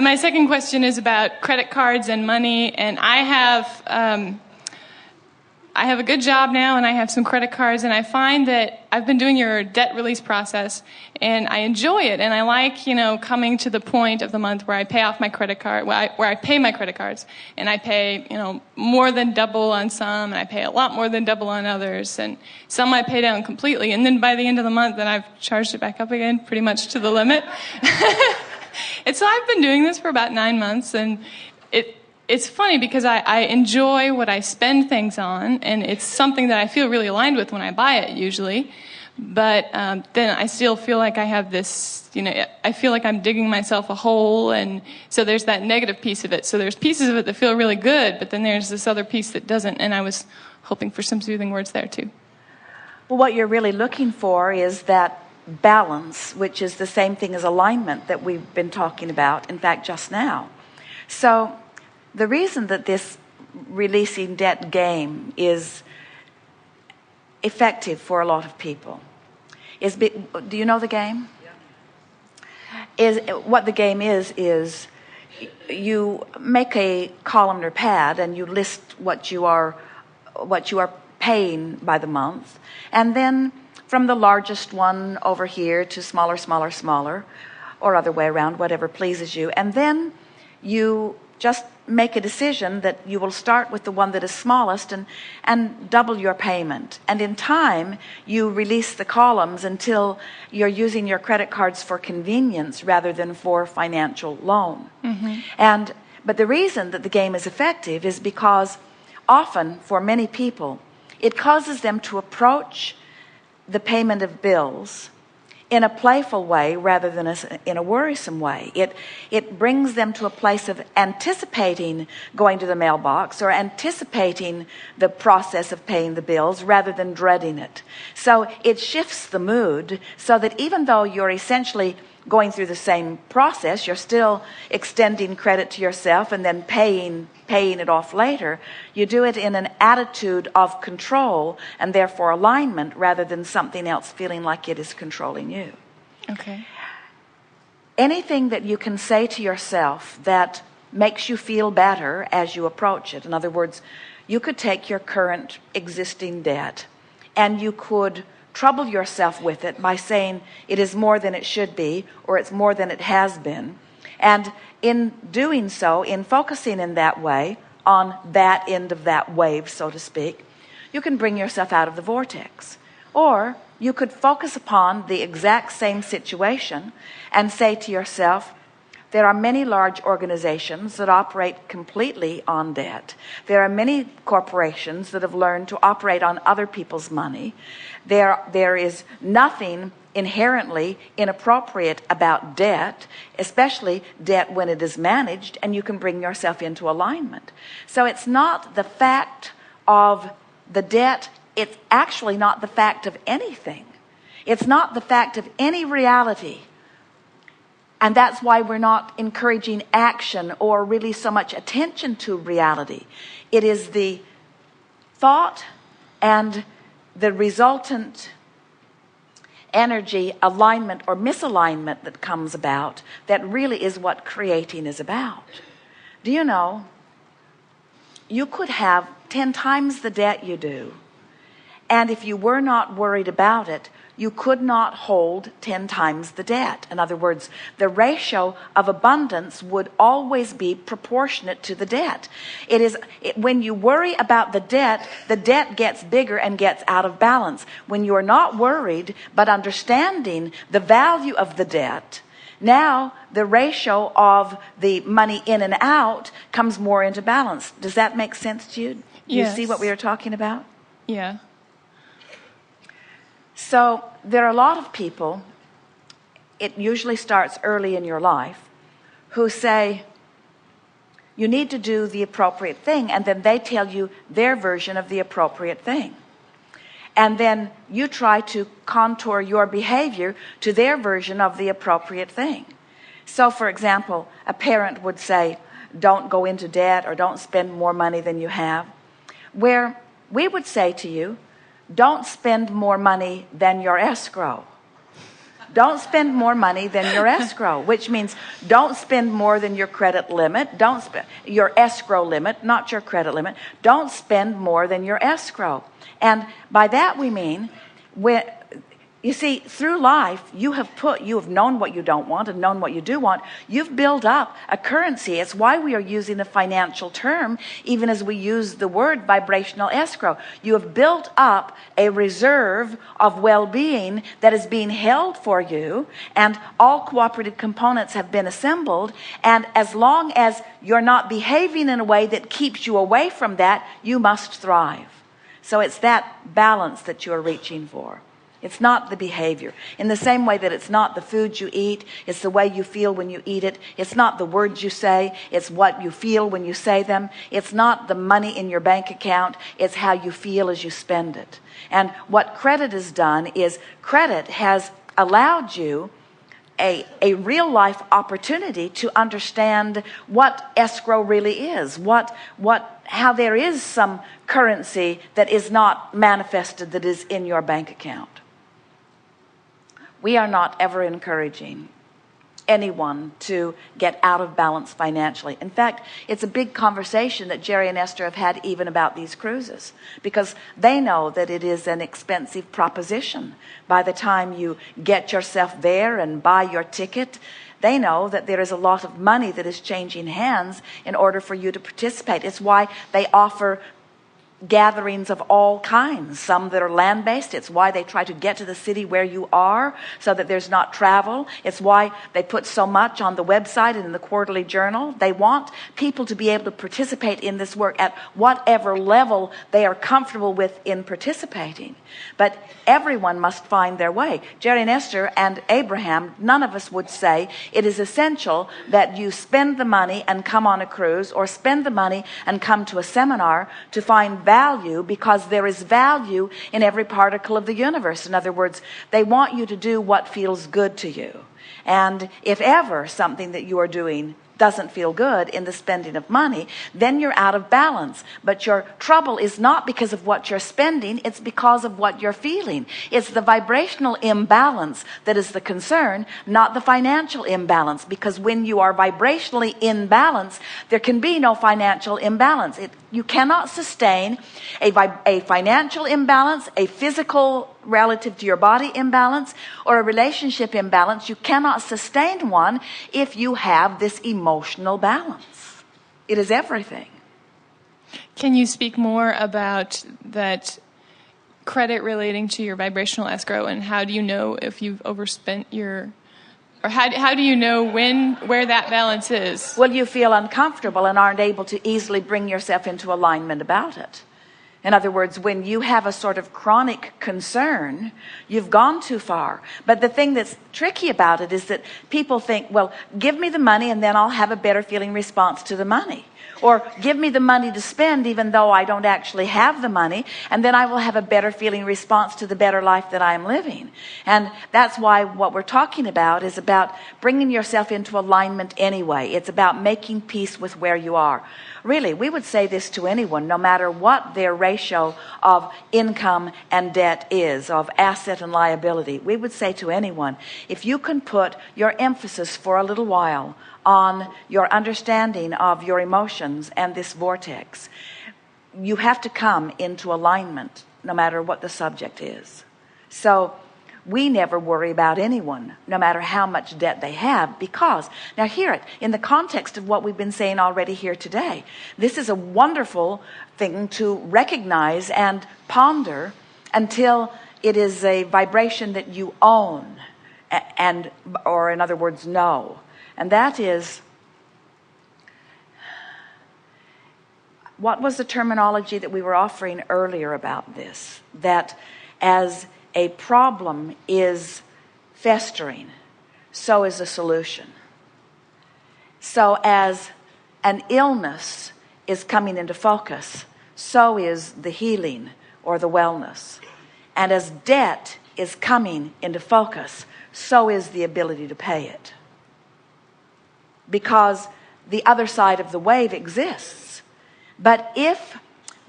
my second question is about credit cards and money. And I have a good job now, and I have some credit cards, and I find that I've been doing your debt release process, and I enjoy it, and I like, coming to the point of the month where I pay off my credit card, where I pay my credit cards, and I pay, more than double on some, and I pay a lot more than double on others, and some I pay down completely, and then by the end of the month, then I've charged it back up again, pretty much to the limit. And so I've been doing this for about 9 months, and it's funny because I enjoy what I spend things on, and it's something that I feel really aligned with when I buy it usually. But then I still feel like I have this, I feel like I'm digging myself a hole, and so there's that negative piece of it. So there's pieces of it that feel really good, but then there's this other piece that doesn't, and I was hoping for some soothing words there too. Well, what you're really looking for is that balance, which is the same thing as alignment that we've been talking about, in fact, just now. So the reason that this releasing debt game is effective for a lot of people is, do you know the game? Yeah. What the game is you make a columnar pad and you list what you are paying by the month, and then from the largest one over here to smaller, smaller, smaller, or other way around, whatever pleases you, and then you just make a decision that you will start with the one that is smallest and double your payment. And in time, you release the columns until you're using your credit cards for convenience rather than for financial loan. Mm-hmm. But the reason that the game is effective is because often, for many people, it causes them to approach the payment of bills in a playful way rather than in a worrisome way. It brings them to a place of anticipating going to the mailbox or anticipating the process of paying the bills rather than dreading it. So it shifts the mood so that even though you're essentially going through the same process, you're still extending credit to yourself and then paying it off later. You do it in an attitude of control and therefore alignment rather than something else feeling like it is controlling you. Okay. Anything that you can say to yourself that makes you feel better as you approach it. In other words, you could take your current existing debt and you could trouble yourself with it by saying it is more than it should be, or it's more than it has been. And in doing so, in focusing in that way, on that end of that wave, so to speak, you can bring yourself out of the vortex. Or you could focus upon the exact same situation and say to yourself, there are many large organizations that operate completely on debt. There are many corporations that have learned to operate on other people's money. There is nothing inherently inappropriate about debt, especially debt when it is managed, and you can bring yourself into alignment. So it's not the fact of the debt, it's actually not the fact of anything. It's not the fact of any reality. And that's why we're not encouraging action or really so much attention to reality. It is the thought and the resultant energy alignment or misalignment that comes about that really is what creating is about. Do you know, you could have 10 times the debt you do, and if you were not worried about it, you could not hold 10 times the debt. In other words, the ratio of abundance would always be proportionate to the debt. When you worry about the debt gets bigger and gets out of balance. When you're not worried, but understanding the value of the debt, now the ratio of the money in and out comes more into balance. Does that make sense to you? Yes. You see what we are talking about? Yeah. So there are a lot of people, it usually starts early in your life, who say, you need to do the appropriate thing, and then they tell you their version of the appropriate thing. And then you try to contour your behavior to their version of the appropriate thing. So, for example, a parent would say, don't go into debt or don't spend more money than you have. Where we would say to you, don't spend more money than your escrow. don't spend more money than your escrow, which means don't spend more than your credit limit. Don't spend your escrow limit, not your credit limit. Don't spend more than your escrow. And by that we mean, when you see, through life, you have known what you don't want and known what you do want. You've built up a currency. It's why we are using a financial term, even as we use the word vibrational escrow. You have built up a reserve of well-being that is being held for you, and all cooperative components have been assembled. And as long as you're not behaving in a way that keeps you away from that, you must thrive. So it's that balance that you're reaching for. It's not the behavior. In the same way that it's not the food you eat, it's the way you feel when you eat it. It's not the words you say, it's what you feel when you say them. It's not the money in your bank account, it's how you feel as you spend it. And what credit has done is credit has allowed you a real life opportunity to understand what escrow really is, how there is some currency that is not manifested, that is in your bank account. We are not ever encouraging anyone to get out of balance financially. In fact, it's a big conversation that Jerry and Esther have had even about these cruises, because they know that it is an expensive proposition. By the time you get yourself there and buy your ticket, they know that there is a lot of money that is changing hands in order for you to participate. It's why they offer gatherings of all kinds, some that are land-based. It's why they try to get to the city where you are so that there's not travel. It's why they put so much on the website and in the quarterly journal. They want people to be able to participate in this work at whatever level they are comfortable with in participating. But everyone must find their way. Jerry and Esther and Abraham, none of us would say it is essential that you spend the money and come on a cruise, or spend the money and come to a seminar to find value, because there is value in every particle of the universe. In other words, they want you to do what feels good to you. And if ever something that you are doing doesn't feel good in the spending of money, then you're out of balance. But your trouble is not because of what you're spending, it's because of what you're feeling. It's the vibrational imbalance that is the concern, not the financial imbalance. Because when you are vibrationally in balance, there can be no financial imbalance. You cannot sustain a financial imbalance, a physical relative to your body imbalance, or a relationship imbalance. You cannot sustain one if you have this emotional balance. It is everything. Can you speak more about that credit relating to your vibrational escrow, and how do you know if you've overspent your, or how do you know where that balance is? Well, you feel uncomfortable and aren't able to easily bring yourself into alignment about it. In other words, when you have a sort of chronic concern, you've gone too far. But the thing that's tricky about it is that people think, well, give me the money and then I'll have a better feeling response to the money. Or give me the money to spend even though I don't actually have the money, and then I will have a better feeling response to the better life that I am living. And that's why what we're talking about is about bringing yourself into alignment anyway. It's about making peace with where you are. Really, we would say this to anyone, no matter what their ratio of income and debt is, of asset and liability. We would say to anyone, if you can put your emphasis for a little while on your understanding of your emotions and this vortex, you have to come into alignment no matter what the subject is. So we never worry about anyone, no matter how much debt they have, because, now hear it, in the context of what we've been saying already here today, this is a wonderful thing to recognize and ponder until it is a vibration that you own, or in other words, know. And that is, what was the terminology that we were offering earlier about this? That as a problem is festering, so is a solution. So as an illness is coming into focus, so is the healing or the wellness. And as debt is coming into focus, so is the ability to pay it. Because the other side of the wave exists. But if,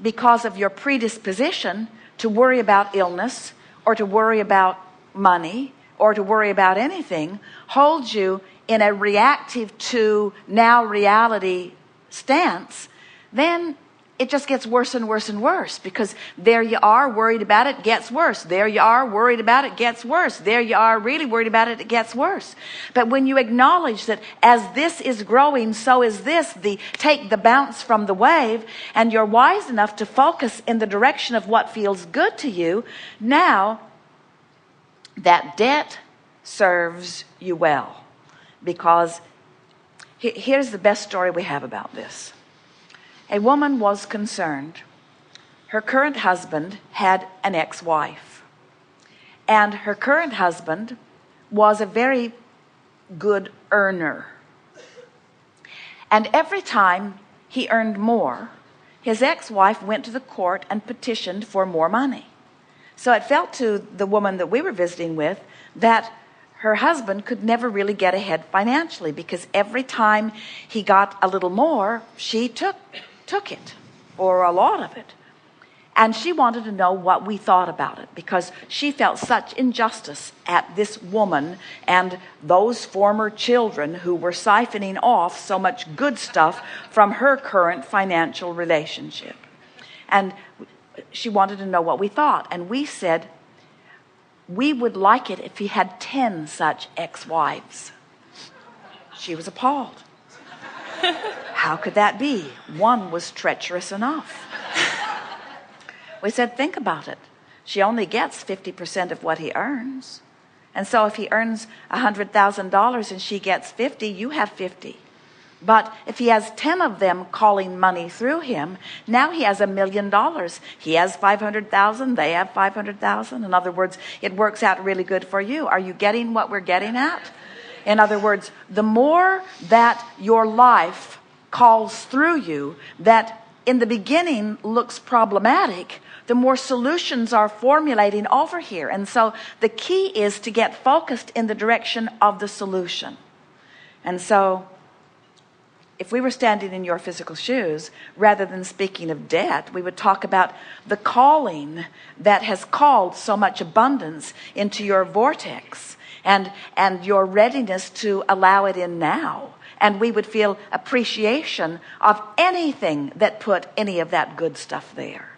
because of your predisposition to worry about illness, or to worry about money, or to worry about anything holds you in a reactive to now reality stance, then it just gets worse and worse and worse, because there you are worried about it, gets worse. There you are worried about it, gets worse. There you are really worried about it, it gets worse. But when you acknowledge that as this is growing, so is this, take the bounce from the wave, and you're wise enough to focus in the direction of what feels good to you, now that debt serves you well. Because here's the best story we have about this. A woman was concerned. Her current husband had an ex-wife. And her current husband was a very good earner. And every time he earned more, his ex-wife went to the court and petitioned for more money. So it felt to the woman that we were visiting with that her husband could never really get ahead financially, because every time he got a little more, she took it, or a lot of it. And she wanted to know what we thought about it, because she felt such injustice at this woman and those former children who were siphoning off so much good stuff from her current financial relationship. And she wanted to know what we thought. And we said, we would like it if he had 10 such ex-wives. She was appalled. How could that be? One was treacherous enough. We said, think about it. She only gets 50% of what he earns. And so if he earns $100,000 and she gets 50, you have 50. But if he has 10 of them calling money through him, now he has $1 million. He has 500,000, they have 500,000. In other words, it works out really good for you. Are you getting what we're getting at? In other words, the more that your life calls through you that in the beginning looks problematic, the more solutions are formulating over here. And so the key is to get focused in the direction of the solution. And so if we were standing in your physical shoes, rather than speaking of debt, we would talk about the calling that has called so much abundance into your vortex, and your readiness to allow it in now. And we would feel appreciation of anything that put any of that good stuff there.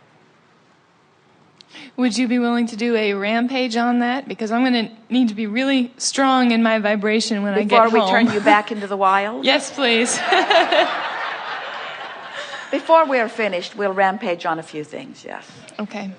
Would you be willing to do a rampage on that? Because I'm going to need to be really strong in my vibration when I get home. Before we turn you back into the wild? Yes, please. Before we're finished, we'll rampage on a few things, yes. Okay.